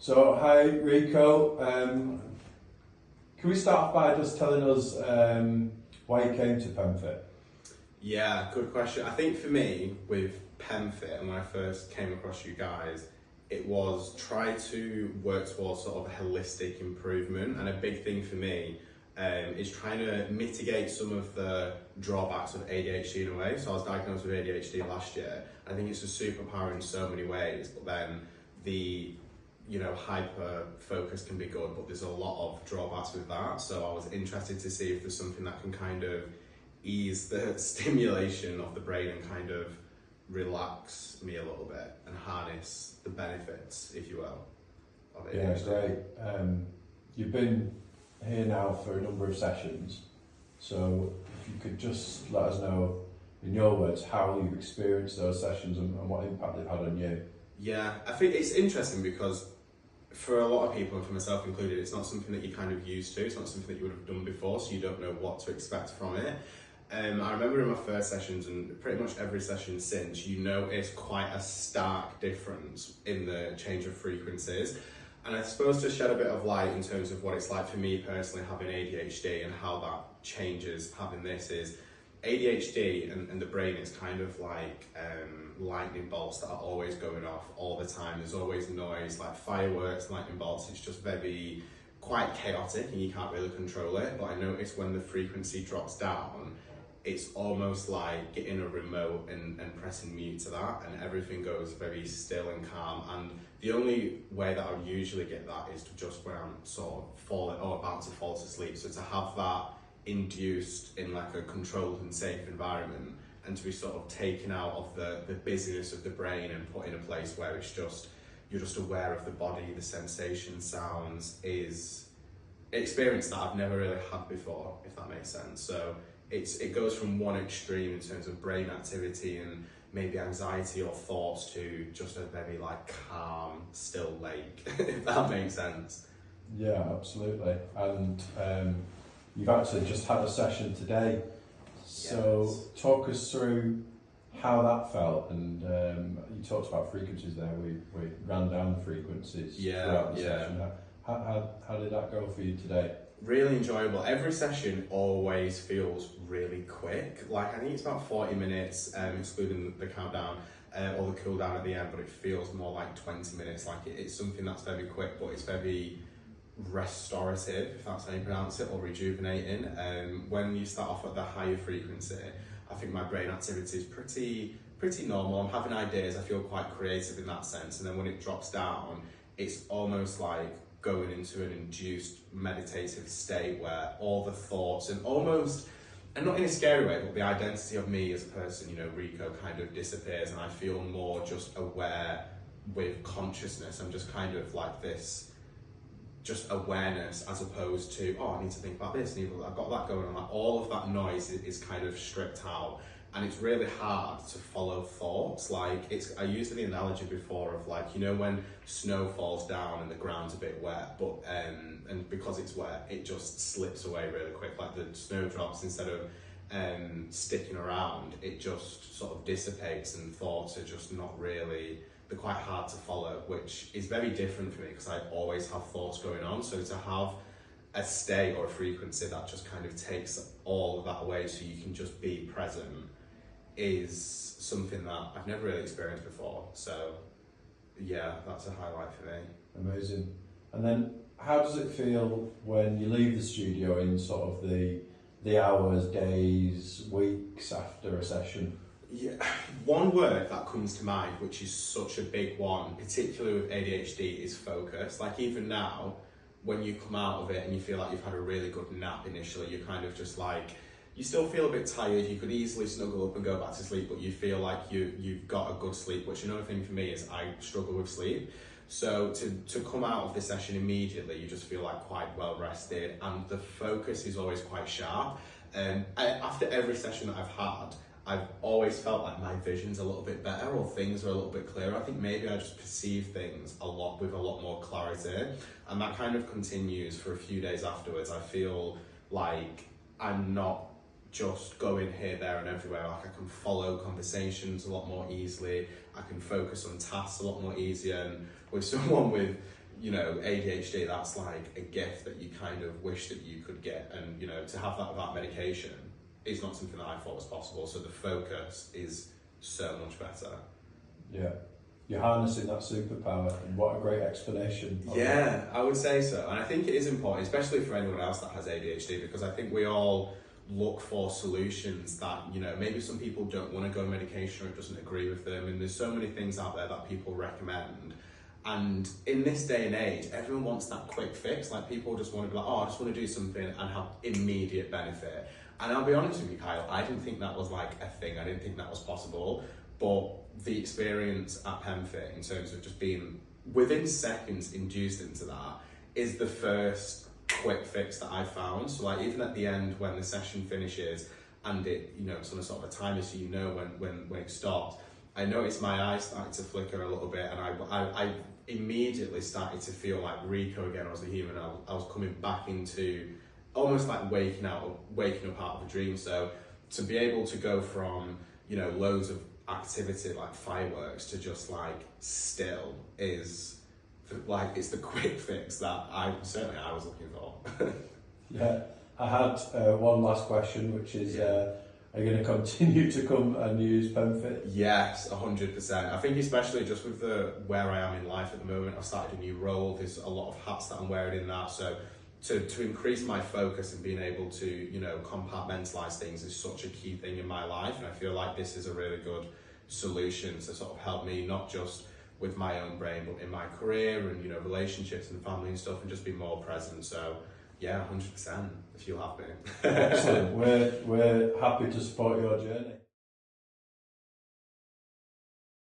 So, hi Rico. Can we start by just telling us why you came to PEMFiT? Yeah, good question. I think for me, with PEMFiT, and when I first came across you guys, it was try to work towards sort of a holistic improvement. And a big thing for me is trying to mitigate some of the drawbacks of ADHD in a way. So I was diagnosed with ADHD last year. I think it's a superpower in so many ways, but then the hyper focus can be good, but there's a lot of drawbacks with that. So I was interested to see if there's something that can kind of ease the stimulation of the brain and kind of relax me a little bit and harness the benefits, if you will, of ADHD. Yeah, great. You've been here now for a number of sessions, so if you could just let us know, in your words, how you've experienced those sessions and what impact they've had on you. Yeah, I think it's interesting because for a lot of people, and for myself included, it's not something that you're kind of used to. It's not something that you would have done before, so you don't know what to expect from it. I remember in my first sessions, and pretty much every session since, you notice quite a stark difference in the change of frequencies. And I suppose to shed a bit of light in terms of what it's like for me personally having ADHD and how that changes having this is, ADHD and the brain is kind of like lightning bolts that are always going off all the time. There's always noise, like fireworks, lightning bolts. It's just quite chaotic and you can't really control it. But I notice when the frequency drops down, it's almost like getting a remote and pressing mute to that, and everything goes very still and calm. And the only way that I would usually get that is to just when I'm sort of falling or about to fall to sleep. So to have that induced in like a controlled and safe environment, and to be sort of taken out of the busyness of the brain and put in a place where it's just, you're just aware of the body, the sensation, sounds, is an experience that I've never really had before, if that makes sense. So it goes from one extreme in terms of brain activity and maybe anxiety or thoughts to just a very like calm, still lake, if that makes sense. Yeah, absolutely. And you've actually just had a session today. So yes. Talk us through how that felt, and you talked about frequencies there. We ran down the frequencies throughout the session. How did that go for you today? Really enjoyable. Every session always feels really quick. Like I think it's about 40 minutes, excluding the countdown or the cool down at the end, but it feels more like 20 minutes. Like it's something that's very quick, but it's very restorative, if that's how you pronounce it, or rejuvenating. When you start off at the higher frequency, I think my brain activity is pretty normal. I'm having ideas, I feel quite creative in that sense, and then when it drops down, it's almost like going into an induced meditative state where all the thoughts and almost, and not in a scary way, but the identity of me as a person, Rico, kind of disappears, and I feel more just aware with consciousness. I'm just kind of like this just awareness, as opposed to, I need to think about this, I've got that going on. Like all of that noise is kind of stripped out, and it's really hard to follow thoughts. Like I used the analogy before of like, when snow falls down and the ground's a bit wet, but and because it's wet, it just slips away really quick. Like the snowdrops, instead of sticking around, it just sort of dissipates, and thoughts are just not really, they're quite hard to follow, which is very different for me because I always have thoughts going on. So to have a state or a frequency that just kind of takes all of that away so you can just be present is something that I've never really experienced before. So yeah, that's a highlight for me. Amazing. And then how does it feel when you leave the studio in sort of the hours, days, weeks after a session? Yeah, one word that comes to mind, which is such a big one, particularly with ADHD, is focus. Like even now, when you come out of it and you feel like you've had a really good nap initially, you're kind of just like, you still feel a bit tired, you could easily snuggle up and go back to sleep, but you feel like you've got a good sleep, which another thing for me is I struggle with sleep. So to come out of the session immediately, you just feel like quite well rested, and the focus is always quite sharp. After every session that I've had, I've always felt like my vision's a little bit better, or things are a little bit clearer. I think maybe I just perceive things with a lot more clarity, and that kind of continues for a few days afterwards. I feel like I'm not just going here, there and everywhere. Like I can follow conversations a lot more easily, I can focus on tasks a lot more easier, and with someone with you know, ADHD, that's like a gift that you kind of wish that you could get, and you know, to have that without medication is not something that I thought was possible. So the focus is so much better. Yeah, you're harnessing that superpower, and what a great explanation. Yeah, I would say so, and I think it is important, especially for anyone else that has ADHD, because I think we all look for solutions that, you know, maybe some people don't want to go on medication or it doesn't agree with them, and there's so many things out there that people recommend. And in this day and age, everyone wants that quick fix. Like, people just want to be like, oh, I just want to do something and have immediate benefit. And I'll be honest with you, Kyle, I didn't think that was like a thing. I didn't think that was possible. But the experience at PEMFiT, in terms of just being within seconds induced into that, is the first quick fix that I found. So like, even at the end when the session finishes and it, you know, it's on a sort of a timer, so you know when it stopped, I noticed my eyes started to flicker a little bit, and I immediately started to feel like Rico again as a human. I was coming back into almost like waking up out of a dream. So to be able to go from, you know, loads of activity like fireworks to just like still is like, it's the quick fix that I was looking for. Yeah, I had one last question, which is, are you going to continue to come and use PEMFiT? Yes, 100%. I think especially just with where I am in life at the moment, I've started a new role. There's a lot of hats that I'm wearing in that. So to increase my focus and being able to, you know, compartmentalise things is such a key thing in my life. And I feel like this is a really good solution to sort of help me, not just with my own brain, but in my career and, you know, relationships and family and stuff, and just be more present. So yeah, 100%, if you'll have me. Excellent. We're happy to support your journey.